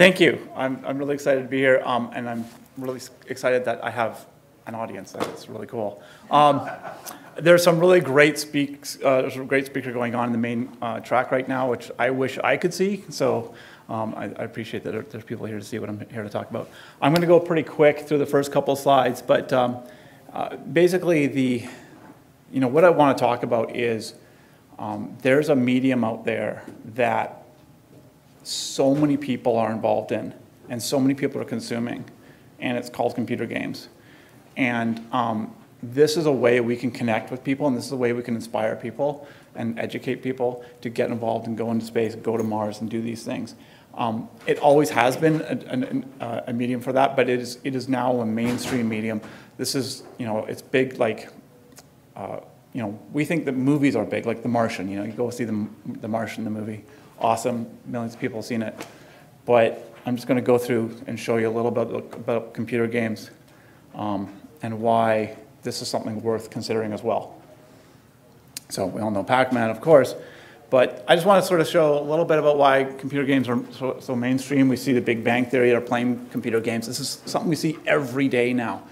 Thank you. I'm really excited to be here, and I'm really excited that I have an audience. That's really cool. There's some really great speaker going on in the main track right now, which I wish I could see. So I appreciate that there's people here to see what I'm here to talk about. I'm going to go pretty quick through the first couple of slides, but basically what I want to talk about is there's a medium out there that so many people are involved in and so many people are consuming, and it's called computer games. And this is a way we can connect with people, and this is a way we can inspire people and educate people to get involved and go into space, go to Mars, and do these things. It always has been a medium for that, but it is now a mainstream medium. This is, it's big like, we think that movies are big, like The Martian. You go see the Martian, the movie. Awesome, millions of people have seen it. But I'm just going to go through and show you a little bit about computer games and why this is something worth considering as well. So we all know Pac-Man, of course, but I just want to sort of show a little bit about why computer games are so mainstream. We see the Big Bang Theory are playing computer games. This is something we see every day now.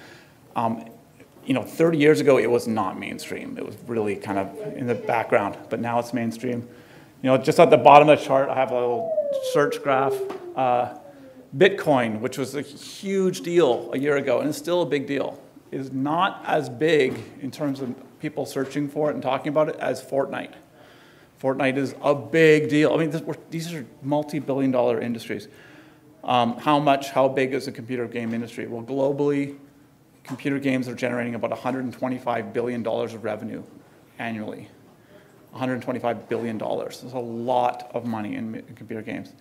30 years ago, it was not mainstream. It was really kind of in the background, but now it's mainstream. Just at the bottom of the chart, I have a little search graph. Bitcoin, which was a huge deal a year ago, and it's still a big deal, is not as big in terms of people searching for it and talking about it as Fortnite. Fortnite is a big deal. I mean, these are multi-billion-dollar industries. How big is the computer game industry? Well, globally, computer games are generating about $125 billion of revenue annually. $125 billion. There's a lot of money in computer games.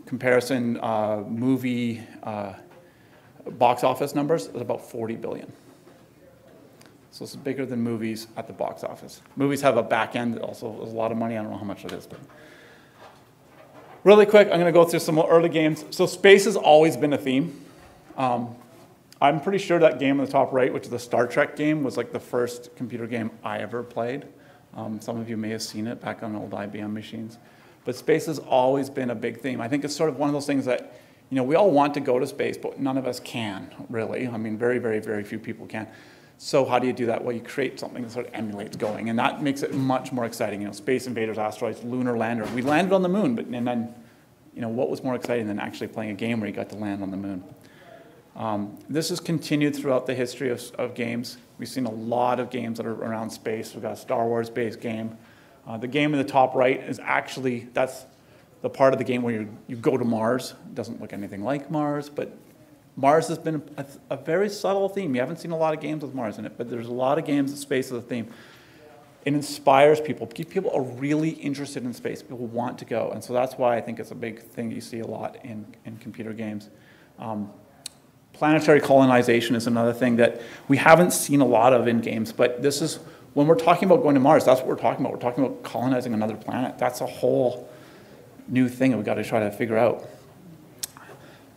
Comparison, movie box office numbers is about 40 billion. So it's bigger than movies at the box office. Movies have a back end that also is a lot of money. I don't know how much it is, but really quick, I'm going to go through some early games. So space has always been a theme. I'm pretty sure that game on the top right, which is the Star Trek game, was like the first computer game I ever played. Some of you may have seen it back on old IBM machines. But space has always been a big theme. I think it's sort of one of those things that, we all want to go to space, but none of us can, really. I mean, very, very, very few people can. So how do you do that? Well, you create something that sort of emulates going, and that makes it much more exciting. Space invaders, asteroids, lunar lander. We landed on the moon, and then, what was more exciting than actually playing a game where you got to land on the moon? This has continued throughout the history of games. We've seen a lot of games that are around space. We've got a Star Wars-based game. The game in the top right is actually, that's the part of the game where you go to Mars. It doesn't look anything like Mars, but Mars has been a very subtle theme. You haven't seen a lot of games with Mars in it, but there's a lot of games with space as a theme. It inspires people. People are really interested in space. People want to go, and so that's why I think it's a big thing you see a lot in computer games. Planetary colonization is another thing that we haven't seen a lot of in games, but this is, when we're talking about going to Mars, that's what we're talking about. We're talking about colonizing another planet. That's a whole new thing that we've got to try to figure out.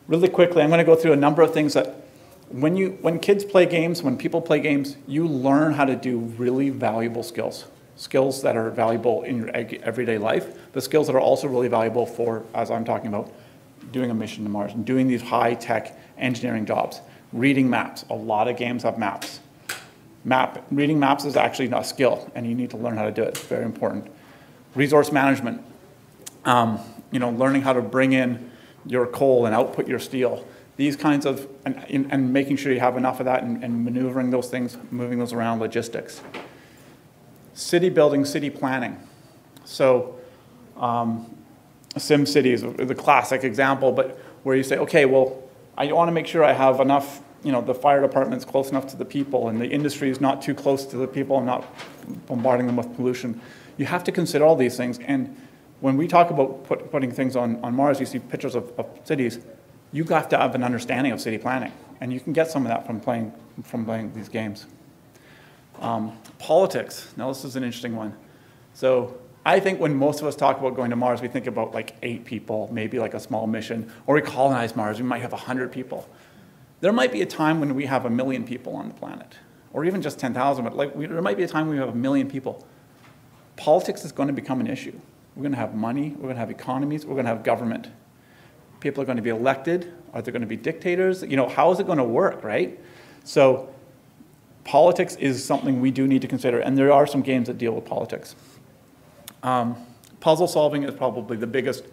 Really quickly, I'm going to go through a number of things that when kids play games, when people play games, you learn how to do really valuable skills. Skills that are valuable in your everyday life, but skills that are also really valuable for, as I'm talking about, doing a mission to Mars and doing these high-tech engineering jobs. Reading maps. A lot of games have maps. Reading maps is actually not a skill, and you need to learn how to do it. It's very important. Resource management. Learning how to bring in your coal and output your steel. These kinds of, and making sure you have enough of that and maneuvering those things, moving those around, logistics. City building, city planning. So, SimCity is the classic example, but where you say, okay, well, I want to make sure I have enough, the fire department's close enough to the people and the industry is not too close to the people and not bombarding them with pollution. You have to consider all these things, and when we talk about putting things on Mars, you see pictures of cities, you have to have an understanding of city planning, and you can get some of that from playing these games. Politics, now this is an interesting one. So I think when most of us talk about going to Mars, we think about like 8 people, maybe like a small mission, or we colonize Mars, we might have 100 people. There might be a time when we have 1 million people on the planet, or even just 10,000, but there might be a time when we have 1 million people. Politics is going to become an issue. We're going to have money, we're going to have economies, we're going to have government. People are going to be elected. Are there going to be dictators? You know, how is it going to work, right? So politics is something we do need to consider, and there are some games that deal with politics. Puzzle solving is probably the biggest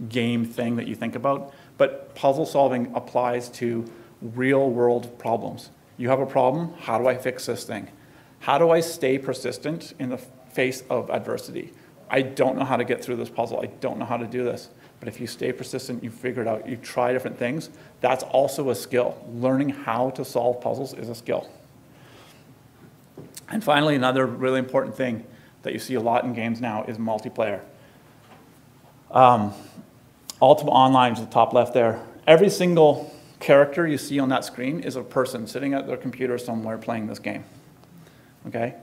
game thing that you think about, but puzzle solving applies to real world problems. You have a problem, how do I fix this thing? How do I stay persistent in the face of adversity? I don't know how to get through this puzzle. I don't know how to do this. But if you stay persistent, you figure it out, you try different things, that's also a skill. Learning how to solve puzzles is a skill. And finally, another really important thing that you see a lot in games now is multiplayer. Ultima Online is the top left there. Every single character you see on that screen is a person sitting at their computer somewhere playing this game. Okay?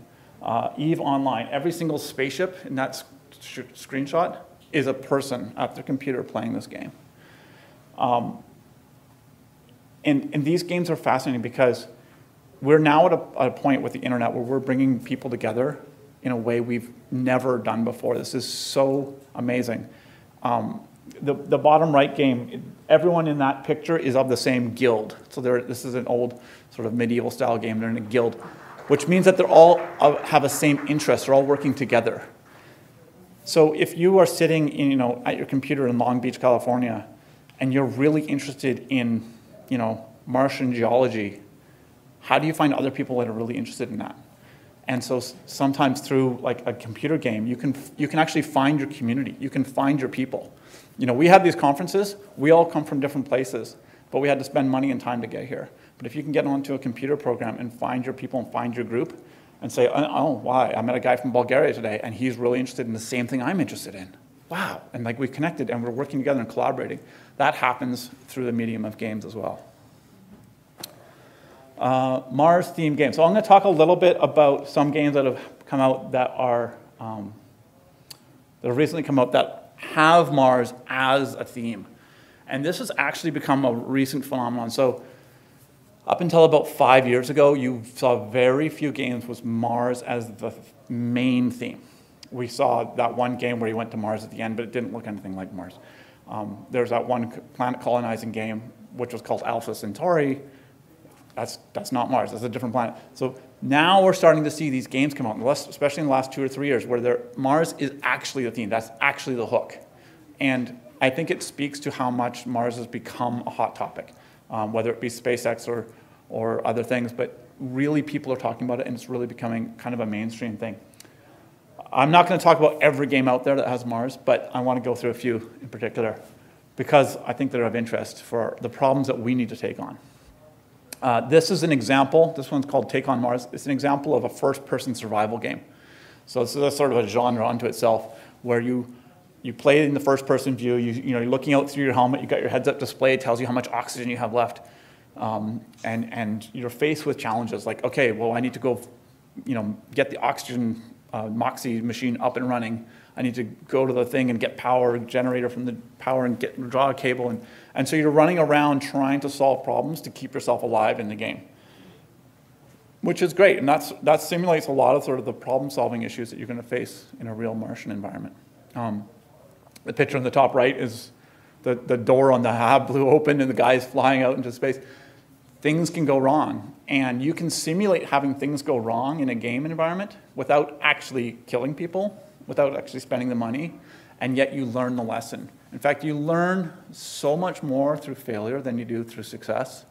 EVE Online, every single spaceship in that screenshot is a person at their computer playing this game. And these games are fascinating because we're now at a point with the internet where we're bringing people together in a way we've never done before. This is so amazing. The bottom right game, everyone in that picture is of the same guild. So this is an old sort of medieval style game. They're in a guild, which means that they're all have a same interest. They're all working together. So if you are sitting in, at your computer in Long Beach, California, and you're really interested in, Martian geology, how do you find other people that are really interested in that? And so sometimes through like a computer game, you can actually find your community. You can find your people. We have these conferences. We all come from different places, but we had to spend money and time to get here. But if you can get onto a computer program and find your people and find your group, and say, oh, why? I met a guy from Bulgaria today, and he's really interested in the same thing I'm interested in. Wow. And like we connected, and we're working together and collaborating. That happens through the medium of games as well. Mars-themed games. So I'm going to talk a little bit about some games that have come out that are, that have recently come out that have Mars as a theme. And this has actually become a recent phenomenon. So up until about 5 years ago, you saw very few games with Mars as the main theme. We saw that one game where you went to Mars at the end, but it didn't look anything like Mars. There's that one planet colonizing game, which was called Alpha Centauri. That's not Mars, that's a different planet. So now we're starting to see these games come out, especially in the last 2 or 3 years, where Mars is actually the theme, that's actually the hook. And I think it speaks to how much Mars has become a hot topic. Whether it be SpaceX or other things, but really people are talking about it, and it's really becoming kind of a mainstream thing. I'm not going to talk about every game out there that has Mars, but I want to go through a few in particular, because I think they're of interest for the problems that we need to take on. This is an example. This one's called Take on Mars. It's an example of a first-person survival game. So this is a sort of a genre unto itself, where you play it in the first-person view. You're looking out through your helmet. You've got your heads-up display. It tells you how much oxygen you have left. And you're faced with challenges like, okay, well, I need to go, get the oxygen Moxie machine up and running. I need to go to the thing and get power, generator from the power, and draw a cable. And so you're running around trying to solve problems to keep yourself alive in the game, which is great. And that simulates a lot of sort of the problem-solving issues that you're going to face in a real Martian environment. The picture on the top right is the door on the hab blew open and the guy's flying out into space. Things can go wrong, and you can simulate having things go wrong in a game environment without actually killing people, without actually spending the money, and yet you learn the lesson. In fact, you learn so much more through failure than you do through success.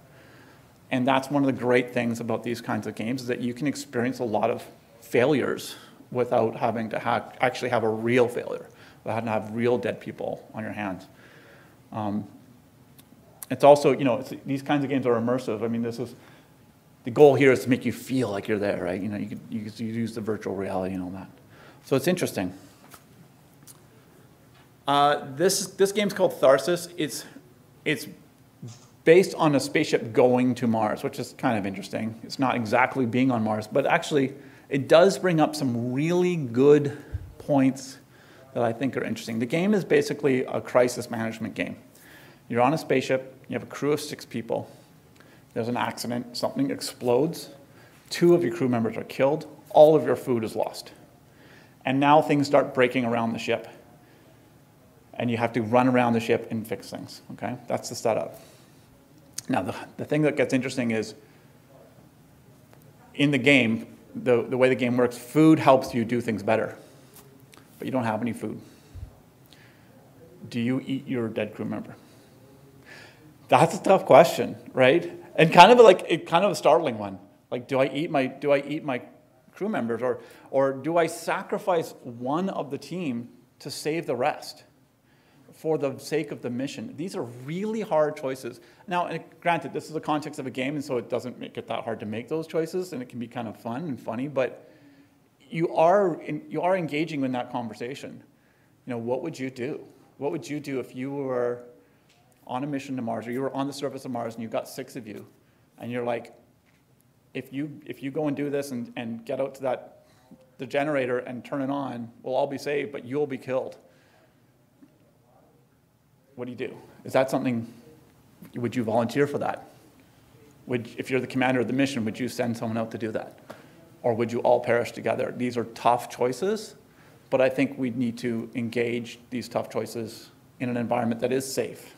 And that's one of the great things about these kinds of games, is that you can experience a lot of failures without having to actually have a real failure, without having to have real dead people on your hands. It's also, these kinds of games are immersive. I mean, the goal here is to make you feel like you're there, right? You use the virtual reality and all that. So it's interesting. This game's called Tharsis. It's based on a spaceship going to Mars, which is kind of interesting. It's not exactly being on Mars, but actually it does bring up some really good points that I think are interesting. The game is basically a crisis management game. You're on a spaceship, you have a crew of 6 people. There's an accident, something explodes, 2 of your crew members are killed, all of your food is lost. And now things start breaking around the ship. and you have to run around the ship and fix things, okay? That's the setup. Now, the thing that gets interesting is, in the game, the way the game works, food helps you do things better, but you don't have any food. Do you eat your dead crew member? That's a tough question, right? And kind of a startling one. Like, do I eat my crew members, or do I sacrifice one of the team to save the rest for the sake of the mission? These are really hard choices. Now, granted, this is the context of a game, and so it doesn't make it that hard to make those choices, and it can be kind of fun and funny, but you are engaging in that conversation. You know, what would you do? What would you do if you were on a mission to Mars, or you were on the surface of Mars and you've got 6 of you, and you're like, if you go and do this and get out to the generator and turn it on, we'll all be saved, but you'll be killed. What do you do? Is that something, would you volunteer for that? If you're the commander of the mission, would you send someone out to do that? Or would you all perish together? These are tough choices, but I think we need to engage these tough choices in an environment that is safe,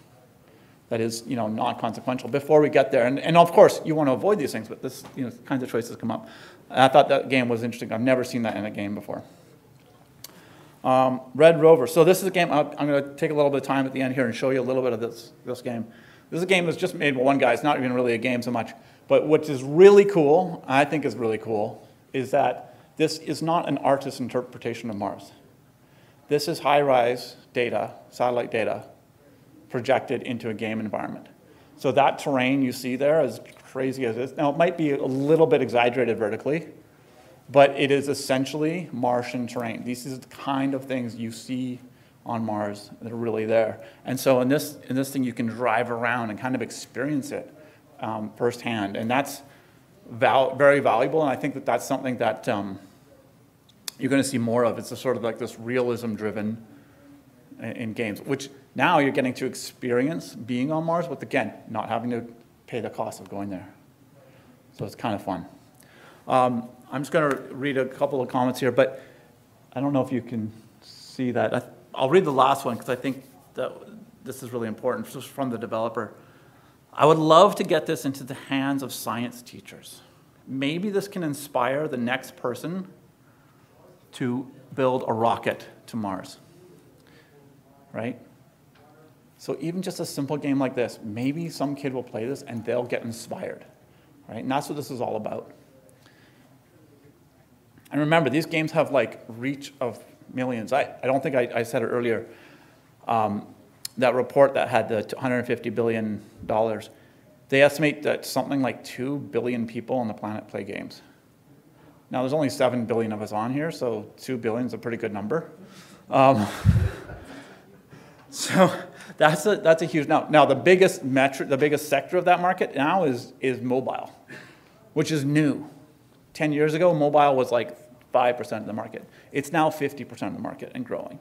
that is, you know, non-consequential before we get there. And of course, you want to avoid these things, but this, you know, kinds of choices come up. And I thought that game was interesting. I've never seen that in a game before. Red Rover. So this is a game, I'm going to take a little bit of time at the end here and show you a little bit of this game. This is a game that's just made by one guy. It's not even really a game so much. But what is really cool, I think is really cool, is that this is not an artist's interpretation of Mars. This is high-rise data, satellite data, projected into a game environment. So that terrain you see there, as crazy as it is, now it might be a little bit exaggerated vertically, but it is essentially Martian terrain. These are the kind of things you see on Mars that are really there. And so in this thing, you can drive around and kind of experience it firsthand. And that's very valuable, and I think that that's something that you're going to see more of. It's a sort of like this realism-driven in games, which now you're getting to experience being on Mars with, again, not having to pay the cost of going there. So it's kind of fun. I'm just going to read a couple of comments here, but I don't know if you can see that. I'll read the last one because I think that this is really important. This is from the developer. I would love to get this into the hands of science teachers. Maybe this can inspire the next person to build a rocket to Mars, right? So even just a simple game like this, maybe some kid will play this and they'll get inspired, right? And that's what this is all about. And remember, these games have like reach of millions. I don't think I said it earlier. That report that had the $150 billion, they estimate that something like 2 billion people on the planet play games. Now, there's only 7 billion of us on here, so 2 billion is a pretty good number. So that's a huge now. Now, the biggest sector of that market now is mobile, which is new. 10 years ago, mobile was like 5% of the market. It's now 50% of the market and growing.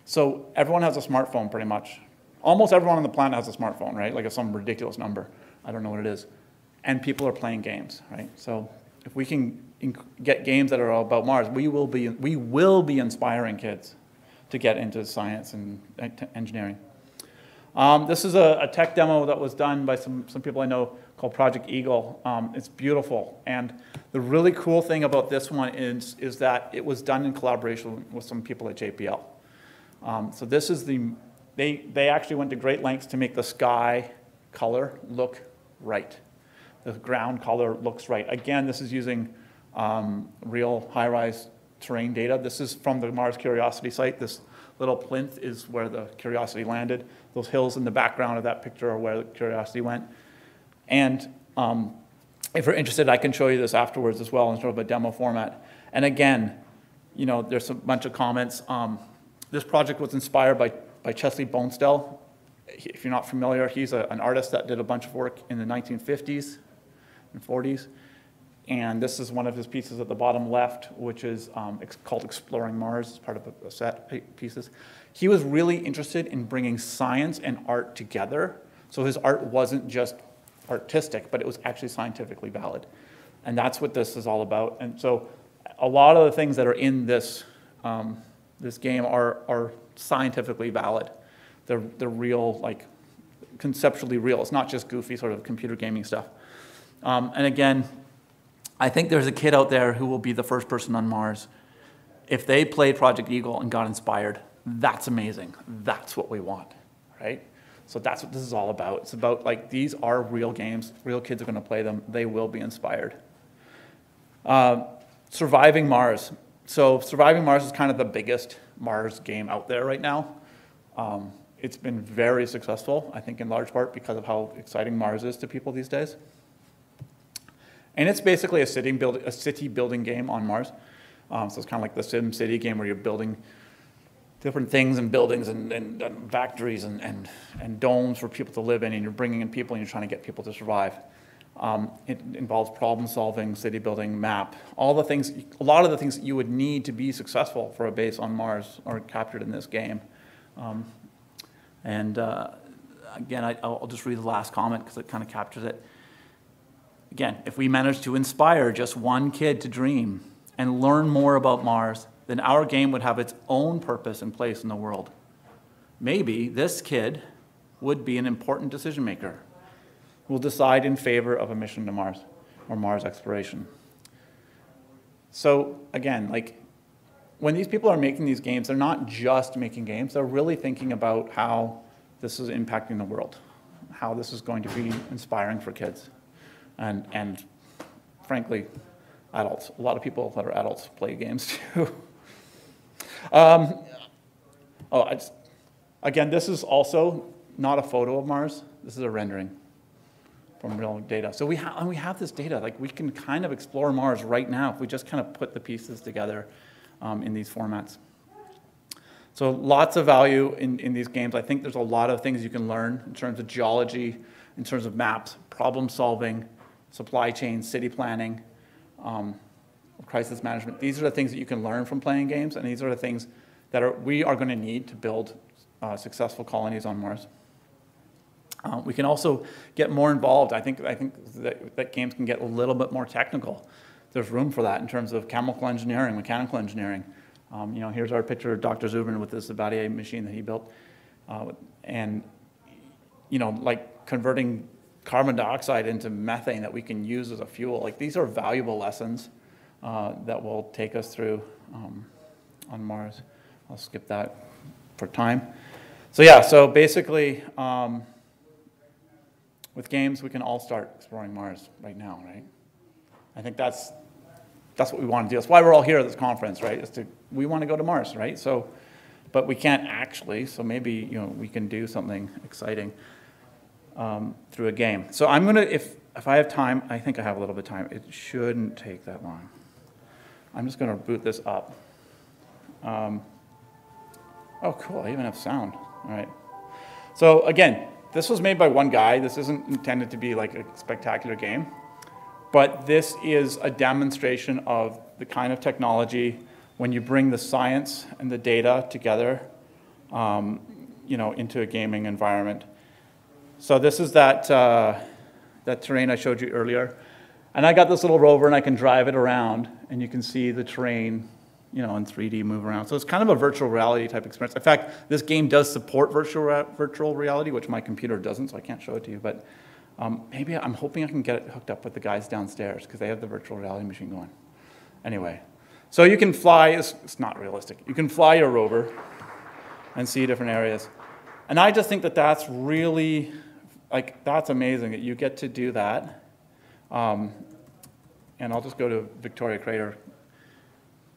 So everyone has a smartphone pretty much. Almost everyone on the planet has a smartphone, right? Like some ridiculous number. I don't know what it is. And people are playing games, right? So if we can get games that are all about Mars, we will be inspiring kids to get into science and engineering. This is a tech demo that was done by some people I know called Project Eagle. It's beautiful. And the really cool thing about this one is that it was done in collaboration with some people at JPL. So this is they actually went to great lengths to make the sky color look right. The ground color looks right. Again, this is using real high-rise terrain data. This is from the Mars Curiosity site. This little plinth is where the Curiosity landed. Those hills in the background of that picture are where the Curiosity went. And if you're interested, I can show you this afterwards as well in sort of a demo format. And again, you know, there's a bunch of comments. This project was inspired by Chesley Bonestell. If you're not familiar, he's an artist that did a bunch of work in the 1950s and 40s. And this is one of his pieces at the bottom left, which is called Exploring Mars. It's part of a set of pieces. He was really interested in bringing science and art together. So his art wasn't just artistic, but it was actually scientifically valid. And that's what this is all about. And so a lot of the things that are in this this game are scientifically valid. They're real, like conceptually real. It's not just goofy sort of computer gaming stuff. And again, I think there's a kid out there who will be the first person on Mars. If they played Project Eagle and got inspired, that's amazing. That's what we want, right? So that's what this is all about. It's about, like, these are real games. Real kids are going to play them. They will be inspired. Surviving Mars. So Surviving Mars is kind of the biggest Mars game out there right now. It's been very successful, I think in large part because of how exciting Mars is to people these days. And it's basically a city building game on Mars. So it's kind of like the Sim City game where you're building different things and buildings and factories and domes for people to live in, and you're bringing in people and you're trying to get people to survive. It involves problem solving, city building, map, all the things, a lot of the things that you would need to be successful for a base on Mars are captured in this game. Again, I'll just read the last comment because it kind of captures it. Again, if we manage to inspire just one kid to dream and learn more about Mars, then our game would have its own purpose and place in the world. Maybe this kid would be an important decision maker who will decide in favor of a mission to Mars or Mars exploration. So again, like, when these people are making these games, they're not just making games, they're really thinking about how this is impacting the world, how this is going to be inspiring for kids. And frankly, adults. A lot of people that are adults play games too. Again, this is also not a photo of Mars. This is a rendering from real data. So we have this data. Like, we can kind of explore Mars right now if we just kind of put the pieces together in these formats. So lots of value in these games. I think there's a lot of things you can learn in terms of geology, in terms of maps, problem solving, supply chain, city planning, crisis management. These are the things that you can learn from playing games, and these are the things that we are going to need to build successful colonies on Mars. We can also get more involved. I think that games can get a little bit more technical. There's room for that in terms of chemical engineering, mechanical engineering. Here's our picture of Dr. Zubin with this Sabatier machine that he built. Like converting carbon dioxide into methane that we can use as a fuel. Like, these are valuable lessons that will take us through on Mars. I'll skip that for time. So yeah, so basically, with games, we can all start exploring Mars right now, right? I think that's what we want to do. That's why we're all here at this conference, right? We want to go to Mars, right? So, but we can't actually. So maybe we can do something exciting through a game. So I'm gonna, if I have time, I think I have a little bit of time. It shouldn't take that long. I'm just gonna boot this up. Oh, cool! I even have sound. All right. So again, this was made by one guy. This isn't intended to be like a spectacular game. But this is a demonstration of the kind of technology when you bring the science and the data together, into a gaming environment. So this is that terrain I showed you earlier. And I got this little rover and I can drive it around and you can see the terrain, in 3D move around. So it's kind of a virtual reality type experience. In fact, this game does support virtual reality, which my computer doesn't, so I can't show it to you. But maybe I'm hoping I can get it hooked up with the guys downstairs because they have the virtual reality machine going. Anyway, so you can fly, it's not realistic. You can fly your rover and see different areas. And I just think that that's really, that's amazing that you get to do that. And I'll just go to Victoria Crater.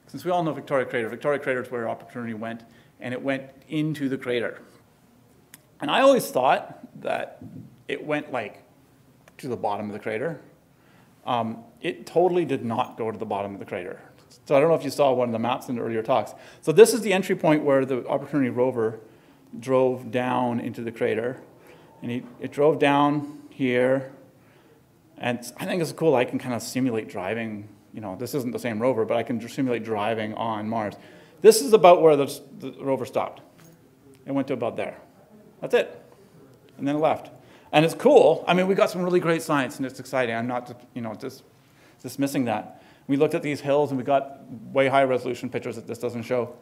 Since we all know Victoria Crater is where Opportunity went, and it went into the crater. And I always thought that it went to the bottom of the crater. It totally did not go to the bottom of the crater. So I don't know if you saw one of the maps in the earlier talks. So this is the entry point where the Opportunity rover drove down into the crater. And it drove down here. And I think it's cool. I can kind of simulate driving. This isn't the same rover, but I can simulate driving on Mars. This is about where the rover stopped. It went to about there. That's it. And then it left. And it's cool. I mean, we got some really great science, and it's exciting. I'm not, just dismissing that. We looked at these hills, and we got way high resolution pictures that this doesn't show.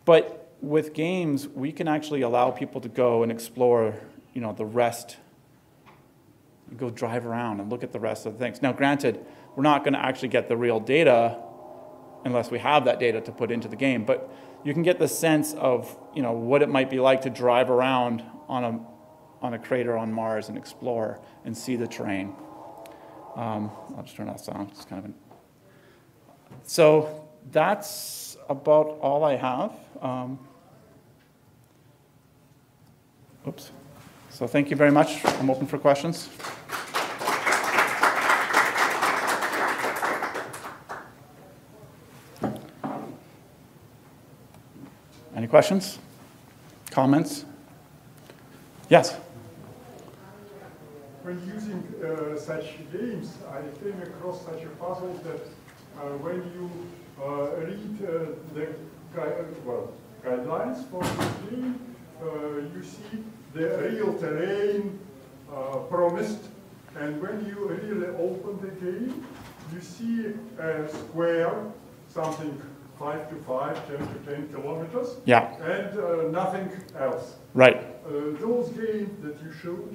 But with games, we can actually allow people to go and explore, the rest, go drive around and look at the rest of the things. Now, granted, we're not going to actually get the real data unless we have that data to put into the game, but you can get the sense of, what it might be like to drive around on a crater on Mars and explore and see the terrain. I'll just turn off sound. It's kind of So that's about all I have. Oops. So thank you very much. I'm open for questions. Any questions? Comments? Yes? When using such games, I came across such a puzzle that when you read the guidelines for the game, you see the real terrain promised, and when you really open the game, you see a square, something 5 to 5, 10 to 10 kilometers, Yeah. and nothing else. Right. Those games that you showed,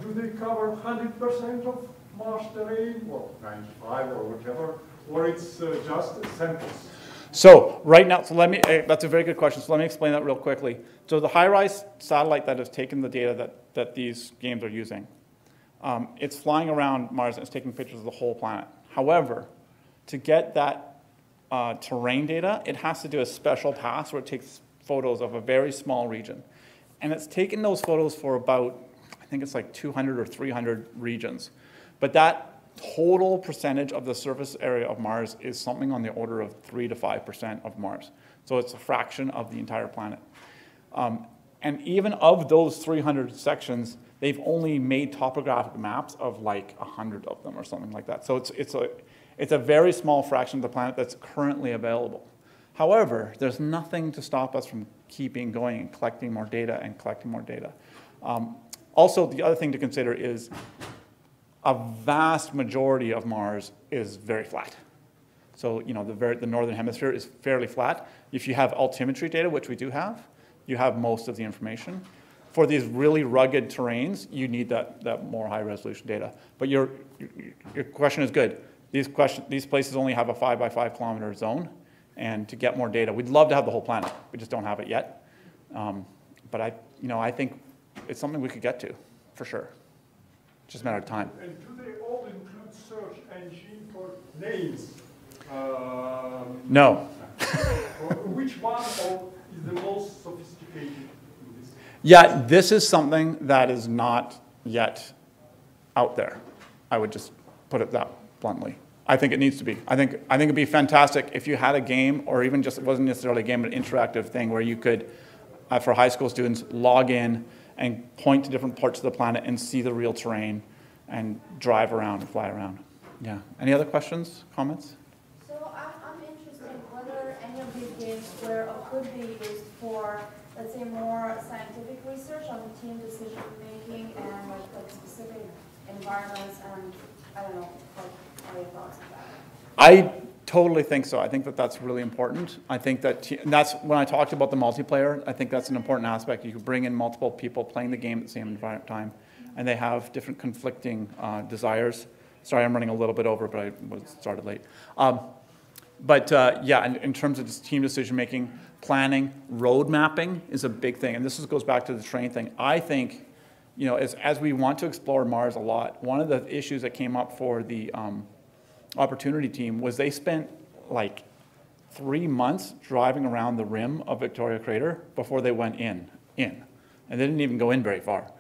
do they cover 100% of Mars terrain, or 95 or whatever, or it's just samples? So right now, that's a very good question. So let me explain that real quickly. So the HiRISE satellite that has taken the data that these games are using, it's flying around Mars and it's taking pictures of the whole planet. However, to get that terrain data, it has to do a special pass where it takes photos of a very small region. And it's taken those photos for about, I think it's like 200 or 300 regions. But that total percentage of the surface area of Mars is something on the order of 3 to 5% of Mars. So it's a fraction of the entire planet. And even of those 300 sections, they've only made topographic maps of like 100 of them or something like that. So it's a very small fraction of the planet that's currently available. However, there's nothing to stop us from keeping going and collecting more data and collecting more data. Also, the other thing to consider is a vast majority of Mars is very flat. So, the northern hemisphere is fairly flat. If you have altimetry data, which we do have, you have most of the information. For these really rugged terrains, you need that more high-resolution data. But your question is good. These places only have a 5 by 5 kilometer zone, and to get more data, we'd love to have the whole planet. We just don't have it yet. But I think it's something we could get to, for sure. It's just a matter of time. And do they all include search engine for names? No. Which one is the most sophisticated in this? Yeah, this is something that is not yet out there. I would just put it that bluntly. I think it needs to be. I think it'd be fantastic if you had a game, or even just, it wasn't necessarily a game, but an interactive thing where you could, for high school students, log in and point to different parts of the planet and see the real terrain and drive around and fly around. Yeah. Any other questions, comments? So I'm interested in whether any of these games could be used for, let's say, more scientific research on team decision making and like specific environments, and I don't know, what are your thoughts on that? I totally think so. I think that's really important. I think that's when I talked about the multiplayer, I think that's an important aspect. You can bring in multiple people playing the game at the same time, and they have different conflicting desires. Sorry, I'm running a little bit over, but I started late. Yeah, in terms of team decision-making, planning, road mapping is a big thing. And this goes back to the train thing. I think, as we want to explore Mars a lot, one of the issues that came up for the Opportunity team was they spent like 3 months driving around the rim of Victoria Crater before they went in. And they didn't even go in very far.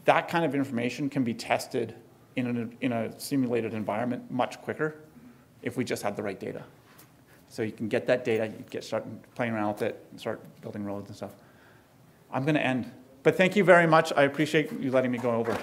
That kind of information can be tested in a simulated environment much quicker if we just had the right data. So you can get that data, you start playing around with it, and start building roads and stuff. I'm going to end. But thank you very much. I appreciate you letting me go over.